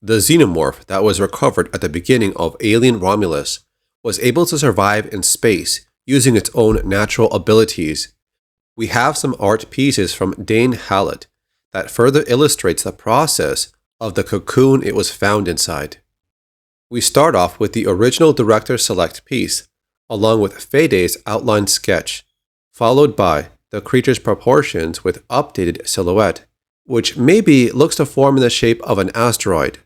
The Xenomorph that was recovered at the beginning of Alien Romulus was able to survive in space using its own natural abilities. We have some art pieces from Dane Hallett that further illustrates the process of the cocoon it was found inside. We start off with the original director select piece, along with Fade's outline sketch, followed by the creature's proportions with updated silhouette, which maybe looks to form in the shape of an asteroid.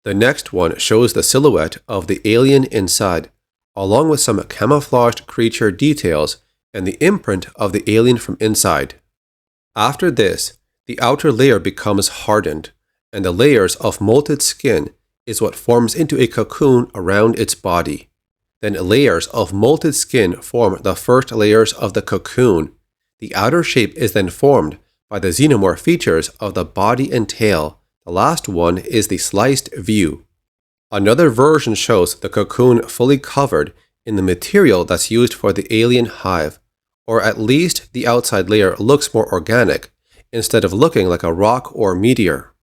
The next one shows the silhouette of the alien inside, along with some camouflaged creature details and the imprint of the alien from inside. After this, the outer layer becomes hardened, and the layers of molted skin is what forms into a cocoon around its body. Then layers of molted skin form the first layers of the cocoon. The outer shape is then formed by the xenomorph features of the body and tail. The last one is the sliced view. Another version shows the cocoon fully covered in the material that's used for the alien hive, or at least the outside layer looks more organic instead of looking like a rock or meteor.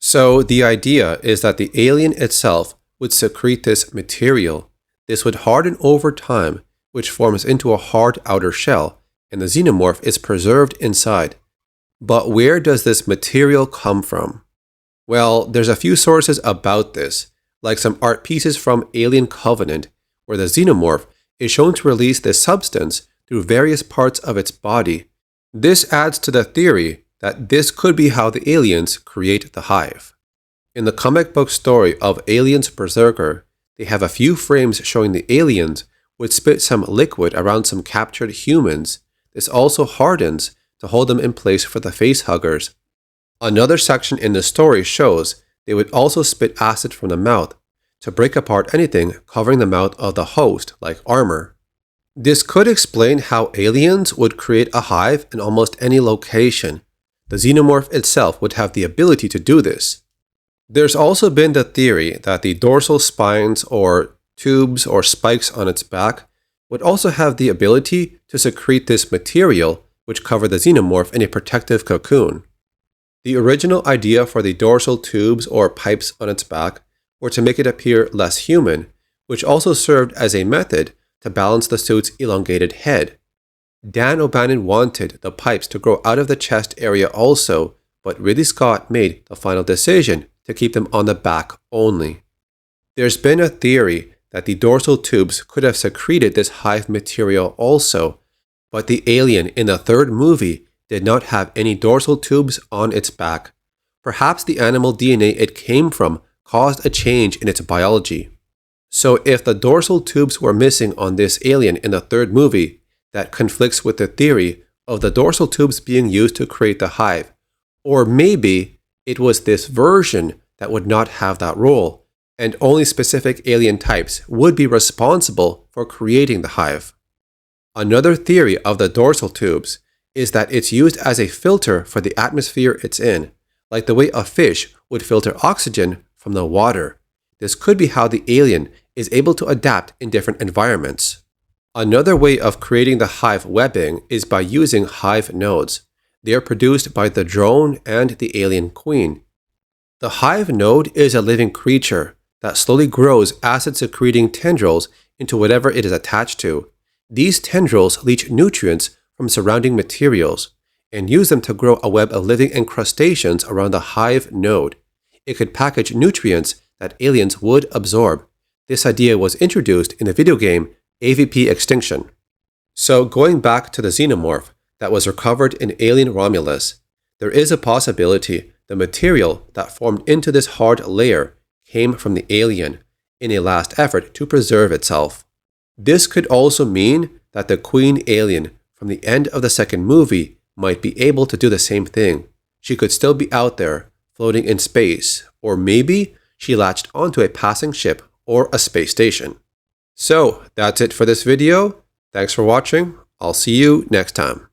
So the idea is that the alien itself would secrete this material. This would harden over time, which forms into a hard outer shell, and the xenomorph is preserved inside. But where does this material come from? Well, there's a few sources about this, like some art pieces from Alien Covenant, where the xenomorph is shown to release this substance through various parts of its body. This adds to the theory that this could be how the aliens create the hive. In the comic book story of Aliens Berserker, they have a few frames showing the aliens would spit some liquid around some captured humans. This also hardens to hold them in place for the facehuggers. Another section in the story shows they would also spit acid from the mouth to break apart anything covering the mouth of the host, like armor. This could explain how aliens would create a hive in almost any location. The xenomorph itself would have the ability to do this. There's also been the theory that the dorsal spines or tubes or spikes on its back would also have the ability to secrete this material which covered the xenomorph in a protective cocoon. The original idea for the dorsal tubes or pipes on its back were to make it appear less human, which also served as a method to balance the suit's elongated head. Dan O'Bannon wanted the pipes to grow out of the chest area also, but Ridley Scott made the final decision to keep them on the back only. There's been a theory that the dorsal tubes could have secreted this hive material also, but the alien in the third movie did not have any dorsal tubes on its back. Perhaps the animal DNA it came from caused a change in its biology. So if the dorsal tubes were missing on this alien in the third movie, that conflicts with the theory of the dorsal tubes being used to create the hive. Or maybe it was this version that would not have that role, and only specific alien types would be responsible for creating the hive. Another theory of the dorsal tubes is that it's used as a filter for the atmosphere it's in, like the way a fish would filter oxygen from the water. This could be how the alien is able to adapt in different environments. Another way of creating the hive webbing is by using hive nodes. They are produced by the drone and the alien queen. The hive node is a living creature that slowly grows acid-secreting tendrils into whatever it is attached to. These tendrils leach nutrients from surrounding materials and use them to grow a web of living incrustations around the hive node. It could package nutrients that aliens would absorb. This idea was introduced in the video game AVP Extinction. So going back to the xenomorph that was recovered in Alien Romulus, there is a possibility the material that formed into this hard layer came from the alien in a last effort to preserve itself. This could also mean that the queen alien from the end of the second movie might be able to do the same thing. She could still be out there, floating in space, or maybe she latched onto a passing ship or a space station. So that's it for this video. Thanks for watching. I'll see you next time.